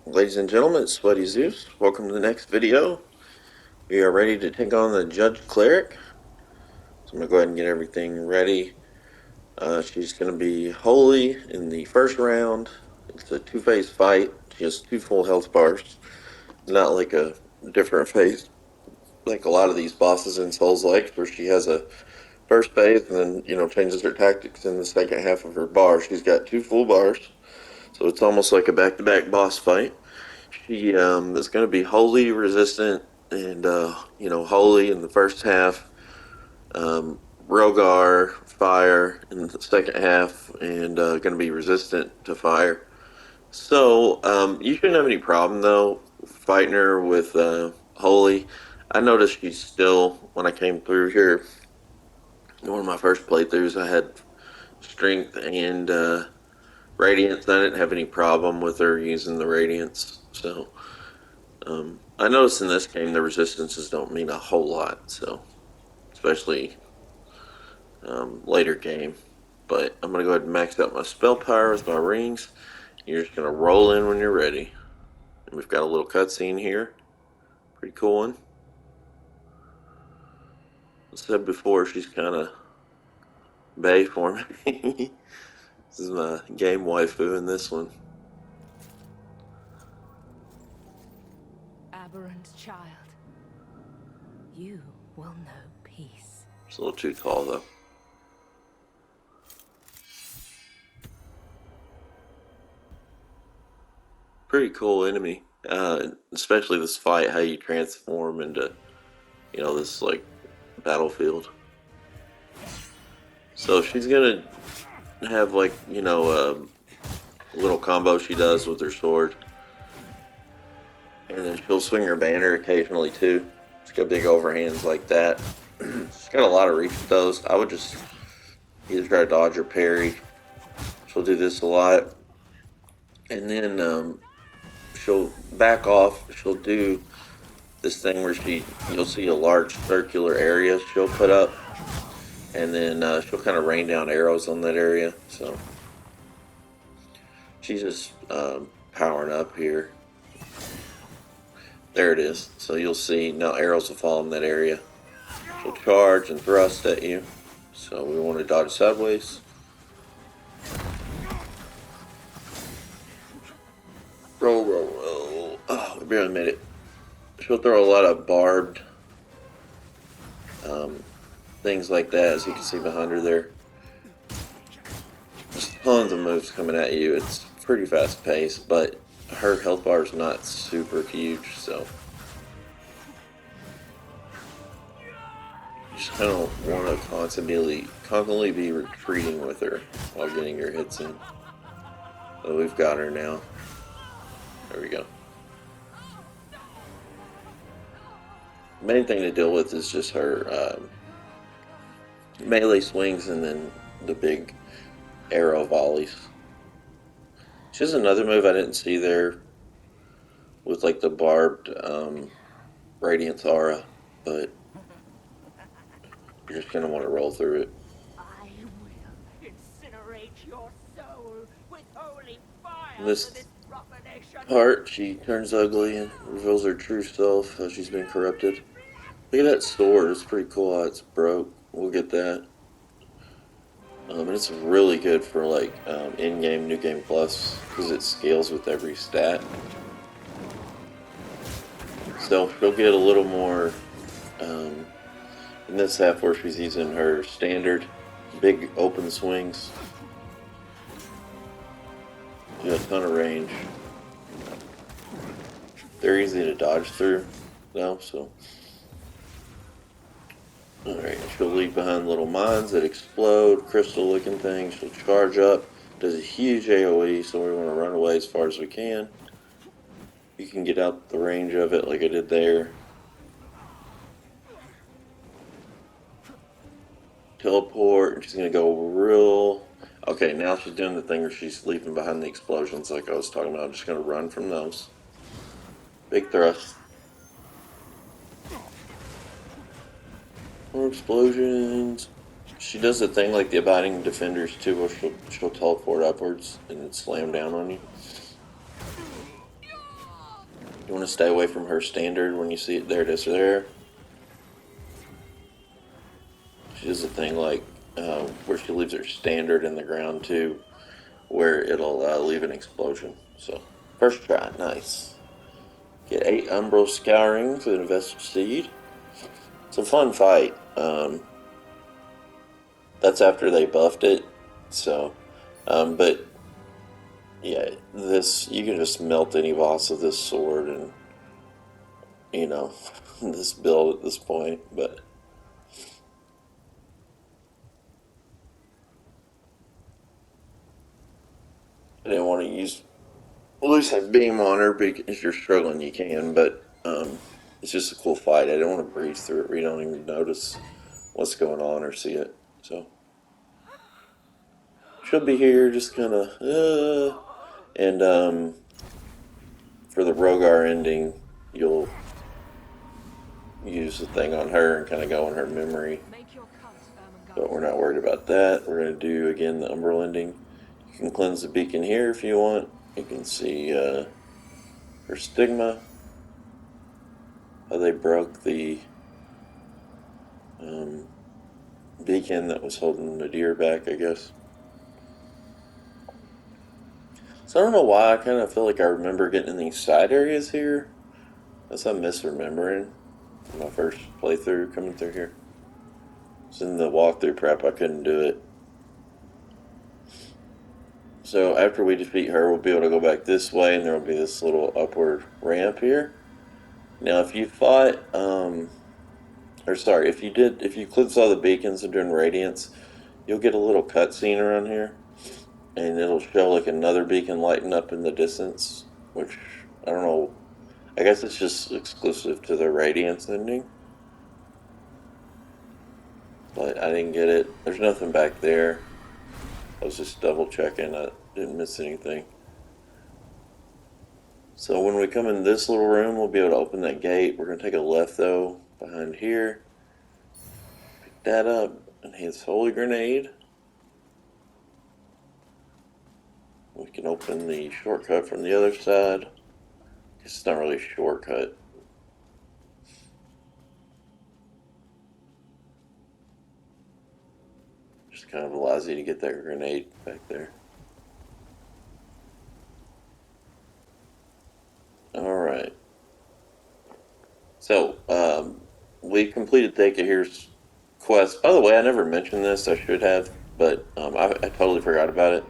Ladies and gentlemen, it's Sweaty Zeus. Welcome to the next video. We are ready to take on the Judge Cleric. So I'm going to go ahead and get everything ready. She's going to be Holy in the first round. It's a two-phase fight. She has two full health bars. Not like a different phase like a lot of these bosses in Souls-like, where she has a first phase and then, changes her tactics in the second half of her bar. She's got two full bars. So it's almost like a back-to-back boss fight. She is going to be Holy resistant and, Holy in the first half, Rogar fire in the second half, and going to be resistant to fire. So you shouldn't have any problem, though, fighting her with Holy. I noticed she's still, when I came through here, in one of my first playthroughs, I had strength and radiance. I didn't have any problem with her using the radiance. So I noticed in this game the resistances don't mean a whole lot. So especially later game. But I'm going to go ahead and max out my spell power with my rings. You're just going to roll in when you're ready. And we've got a little cutscene here. Pretty cool one. I said before, she's kind of bae for me. This is my game waifu in this one. Aberrant child, you will know peace. It's a little too tall, though. Pretty cool enemy. Especially this fight, how you transform into, this, like, battlefield. So she's gonna have, like, a little combo she does with her sword. And then she'll swing her banner occasionally, too. She's got big overhands like that. She's got a lot of reach with those. I would just either try to dodge or parry. She'll do this a lot. And then she'll back off. She'll do this thing where you'll see a large circular area she'll put up. And then she'll kind of rain down arrows on that area. So she's just powering up here. There it is. So you'll see now arrows will fall in that area. She'll charge and thrust at you. So we want to dodge sideways. Roll, roll, roll. Oh, we barely made it. She'll throw a lot of barbed things like that, as you can see behind her there. There's tons of moves coming at you. It's pretty fast paced, but her health bar is not super huge, so you just kind of want to constantly be retreating with her while getting your hits in. So we've got her now. There we go. The main thing to deal with is just her melee swings and then the big arrow volleys. She has another move I didn't see there with like the barbed radiance aura, but you're just going to want to roll through it. I will incinerate your soul with holy fire. This part, she turns ugly and reveals her true self, how she's been corrupted. Look at that sword, it's pretty cool how it's broke. We'll get that. And it's really good for like in-game, New Game Plus, because it scales with every stat. So she'll get a little more in this half where she's using her standard big open swings. She has a ton of range. They're easy to dodge through now, so. Alright, she'll leave behind little mines that explode, crystal looking things. She'll charge up, does a huge AoE, so we want to run away as far as we can. You can get out the range of it like I did there. Teleport, and she's going to go real. Okay, now she's doing the thing where she's leaving behind the explosions like I was talking about. I'm just going to run from those. Big thrust. More explosions. She does the thing like the Abiding Defenders too, where she'll teleport upwards and then slam down on you. You want to stay away from her standard when you see it. There it is there. She does a thing like where she leaves her standard in the ground too, where it'll leave an explosion. So, first try, nice. Get 8 Umbral Scourings and Investor Seed. It's a fun fight. That's after they buffed it. So, but yeah, this you can just melt any boss with this sword and this build at this point. But I didn't want to use elusive beam on her because if you're struggling, you can. But it's just a cool fight. I didn't want to breeze through it. We don't even notice what's going on or see it. So she'll be here, just kind of and for the Rogar ending, you'll use the thing on her and kind of go in her memory. But we're not worried about that. We're going to do, again, the Umbral ending. You can cleanse the beacon here if you want. You can see her stigma. How they broke the beacon that was holding the deer back, I guess. So I don't know why. I kind of feel like I remember getting in these side areas here. That's I'm misremembering my first playthrough coming through here. It's in the walkthrough prep. I couldn't do it. So after we defeat her, we'll be able to go back this way, and there will be this little upward ramp here. Now, if you fought, if you cleanse all the beacons and doing radiance, you'll get a little cutscene around here, and it'll show like another beacon lighting up in the distance, which I don't know. I guess it's just exclusive to the radiance ending. But I didn't get it. There's nothing back there. I was just double checking. I didn't miss anything. So when we come in this little room, we'll be able to open that gate. We're going to take a left, though, behind here. Pick that up, and his holy grenade. We can open the shortcut from the other side. It's not really a shortcut. Just kind of allows you to get that grenade back there. Alright. So, we completed Theka here's quest. By the way, I never mentioned this. I should have, but I totally forgot about it.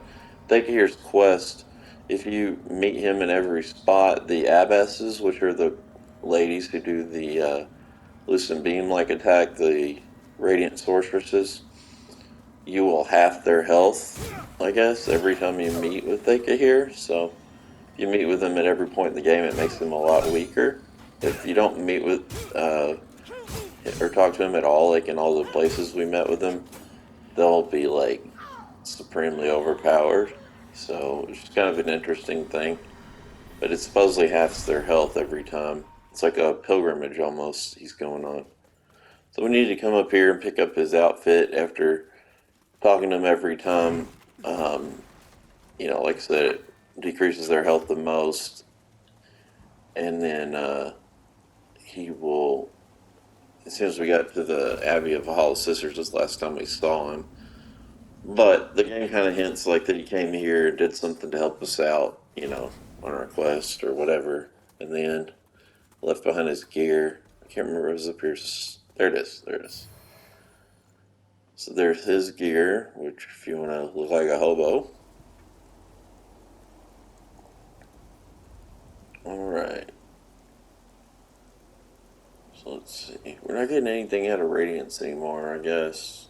Theka here's quest. If you meet him in every spot, the abbesses, which are the ladies who do the Lucent Beam like attack, the Radiant Sorceresses, you will half their health, I guess, every time you meet with Theka here. So if you meet with them at every point in the game, it makes them a lot weaker. If you don't meet with or talk to him at all, like in all the places we met with them, they'll be like supremely overpowered. So it's just kind of an interesting thing. But it supposedly halves their health every time. It's like a pilgrimage almost he's going on. So we need to come up here and pick up his outfit after talking to him every time. Like I said, it decreases their health the most. And then he will, as soon as we got to the Abbey of Hall of Sisters, was the last time we saw him. But the game kind of hints like that he came here and did something to help us out, on our quest or whatever. And then left behind his gear. I can't remember if it was up here. There it is. There it is. So there's his gear, which if you want to look like a hobo. Alright. So let's see. We're not getting anything out of Radiance anymore, I guess.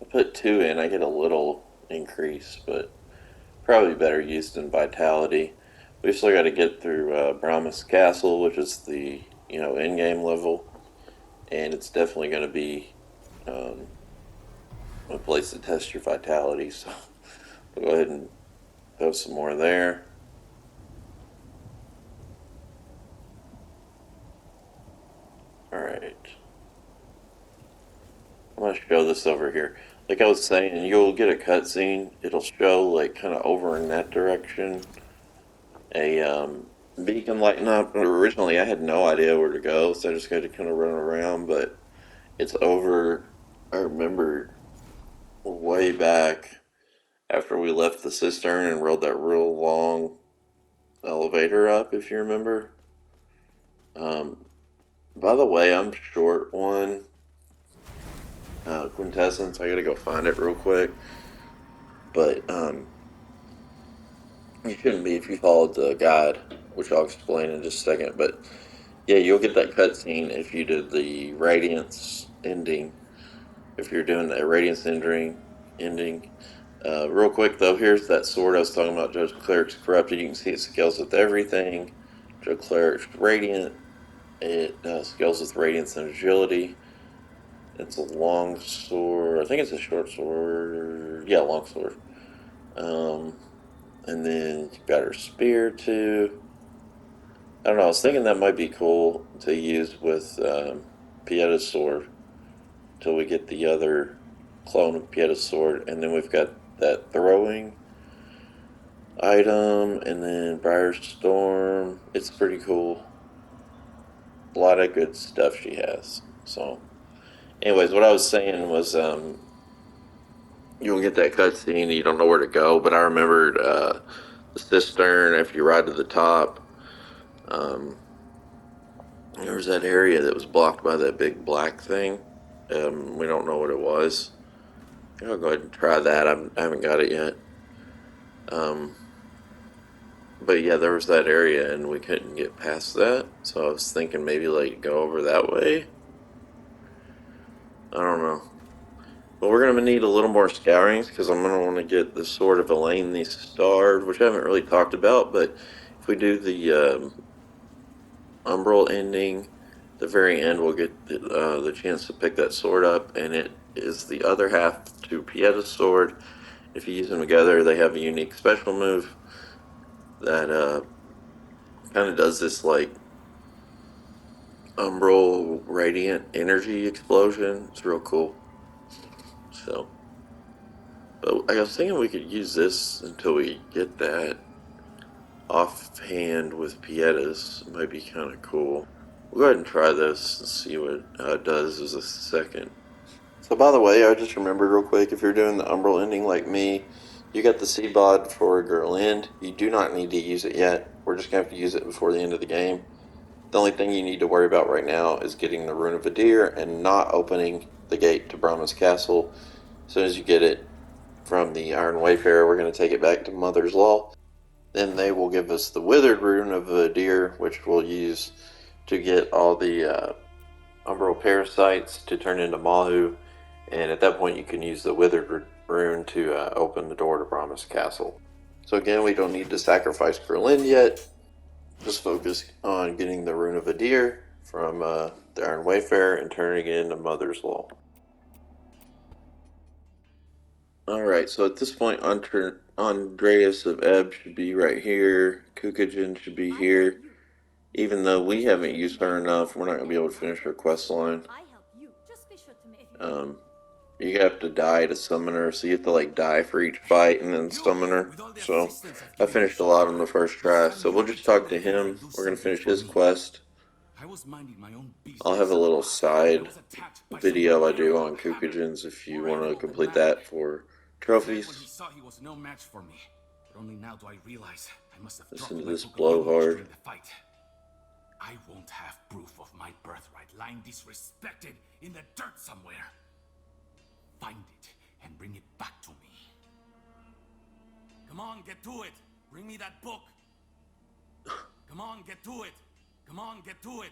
I put 2 in, I get a little increase, but probably better used in Vitality. We still got to get through Brahma's Castle, which is the, in-game level. And it's definitely going to be a place to test your Vitality, so we'll go ahead and throw some more there. Alright. I'm going to show this over here. Like I was saying, you'll get a cutscene. It'll show, like, kind of over in that direction. a beacon light. Not originally, I had no idea where to go, so I just got to kind of run around. But it's over. I remember way back after we left the cistern and rode that real long elevator up, if you remember. Um, by the way, I'm short one quintessence. I gotta go find it real quick. But you shouldn't be if you followed the guide, which I'll explain in just a second. But yeah, you'll get that cutscene if you did the Radiance ending. If you're doing the Radiance ending. Real quick though, here's that sword I was talking about. Judge Cleric's corrupted. You can see it scales with everything. Judge Cleric's radiant. It scales with radiance and agility. It's a long sword. I think it's a short sword. Yeah, long sword. Um, and then you've got her spear too. I don't know. I was thinking that might be cool to use with Pieta's sword till we get the other clone of Pieta's sword, and then we've got that throwing item, and then Briar's Storm. It's pretty cool. A lot of good stuff she has. So, anyways, what I was saying was, you'll get that cutscene, you don't know where to go. But I remembered the cistern. If you ride to the top, um, there was that area that was blocked by that big black thing. We don't know what it was. I'll go ahead and try that. I haven't got it yet. Um, but yeah, there was that area, and we couldn't get past that. So I was thinking maybe like go over that way. I don't know. But we're gonna need a little more scourings because I'm gonna want to get the Sword of Elaine the Starred, which I haven't really talked about. But if we do the Umbral ending, the very end, we'll get the chance to pick that sword up, and it is the other half to Pieta's sword. If you use them together, they have a unique special move that kind of does this like umbral radiant energy explosion. It's real cool. So, but I was thinking we could use this until we get that offhand with Pieta's. It might be kind of cool. We'll go ahead and try this and see what it does as a second. So by the way, I just remembered real quick, if you're doing the Umbral ending like me, you got the C-Bod for Girl End. You do not need to use it yet. We're just going to have to use it before the end of the game. The only thing you need to worry about right now is getting the Rune of Adir and not opening the gate to Brahma's castle. As soon as you get it from the Iron Wayfarer, we're going to take it back to Mother's Law. Then they will give us the Withered Rune of Adir, which we'll use to get all the Umbral parasites to turn into Mahu. And at that point, you can use the Withered Rune to open the door to Brahma's castle. So again, we don't need to sacrifice Berlin yet. Just focus on getting the Rune of Adir from the Iron Wayfarer and turning it into Mother's Law. Alright, so at this point, Andreas of Ebb should be right here. Kukajin should be here. Even though we haven't used her enough, we're not going to be able to finish her quest line. Um, you have to die to summon her, so you have to like die for each fight and then summon her. So I finished a lot on the first try. So we'll just talk to him. We're gonna finish his quest. I'll have a little side video I do on Kukajins if you want to complete that for trophies. Listen to this blowhard. I won't have proof of my birthright lying disrespected in the dirt somewhere. Find it and bring it back to me. Come on, get to it. Bring me that book. Come on, get to it. Come on, get to it.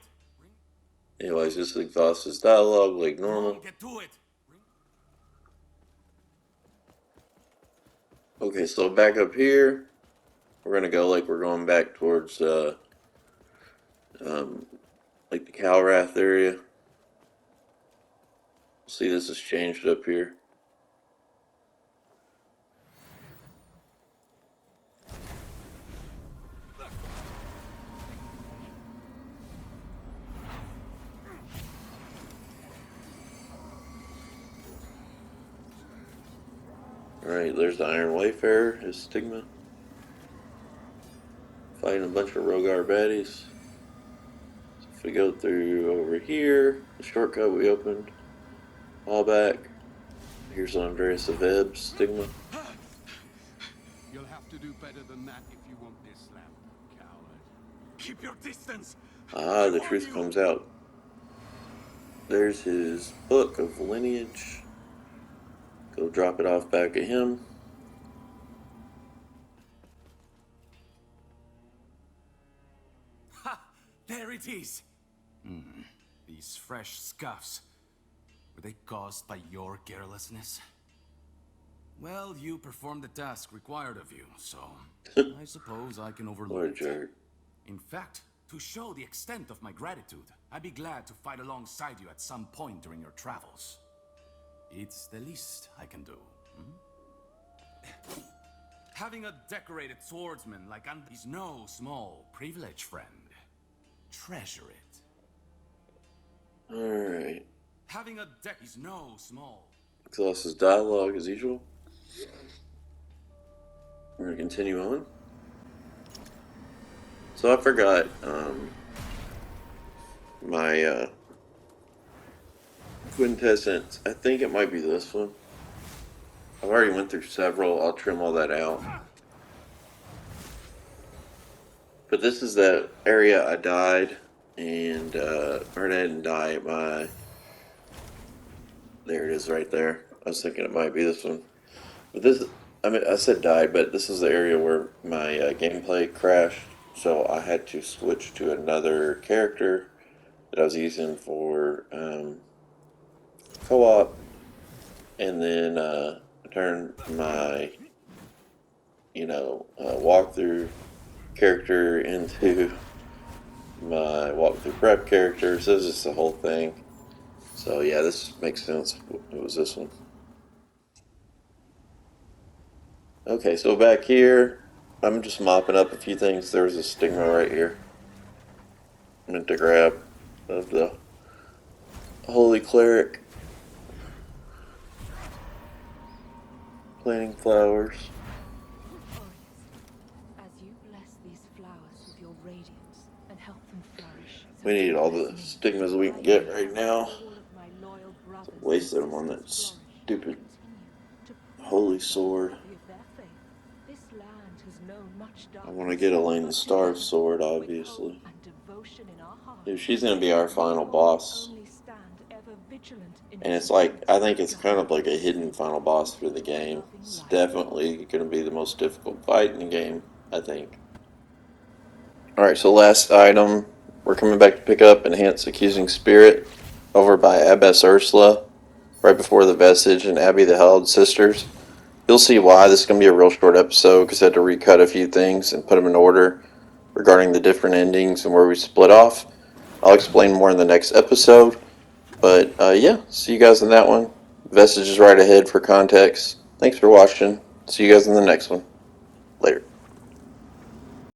Anyways, just exhaust his dialogue like normal. Come on, get to it. Okay, so back up here, we're gonna go like we're going back towards like the Calrath area. See, this has changed up here. Alright, there's the Iron Wayfarer, his stigma. fighting a bunch of Rogar baddies. So if we go through over here, the shortcut we opened, all back. Here's Andreas of Eb's stigma. You'll have to do better than that if you want this land, coward. Keep your distance! Ah, I the warn truth you! comes out. There's his book of lineage. Go drop it off back at him. Ha! There it is! These fresh scuffs. Were they caused by your carelessness? Well, you performed the task required of you, so I suppose I can What a overlook it. jerk. In fact, to show the extent of my gratitude, I'd be glad to fight alongside you at some point during your travels. It's the least I can do. Having a decorated swordsman like Andy is no small privilege, friend. Treasure it. Alright. Having a deck is no small. Exhaust dialogue as usual. We're going to continue on. So I forgot my quintessence. I think it might be this one. I've already went through several. I'll trim all that out. But this is that area I died, and or I didn't die. There it is, right there. I was thinking it might be this one, but this. I mean, I said died, but this is the area where my gameplay crashed. So I had to switch to another character that I was using for co-op, and then turn my walkthrough character into my walkthrough prep character. So it's just the whole thing. So yeah, this makes sense. It was this one. Okay, so back here, I'm just mopping up a few things. There's a stigma right here. I meant to grab of the Holy Cleric. Planting flowers. As you bless these flowers with your radiance and help them flourish. We need all the stigmas we can get right now. Wasted them on that stupid holy sword. I want to get Elaine the Starved sword, obviously. Dude, she's going to be our final boss. And it's like, I think it's kind of like a hidden final boss for the game. It's definitely going to be the most difficult fight in the game, I think. Alright, so last item. We're coming back to pick up Enhanced Accusing Spirit over by Abbess Ursula, right before the Vestige and Abby the Held sisters. You'll see why. This is going to be a real short episode because I had to recut a few things and put them in order regarding the different endings and where we split off. I'll explain more in the next episode. But yeah, see you guys in that one. Vestige is right ahead for context. Thanks for watching. See you guys in the next one. Later.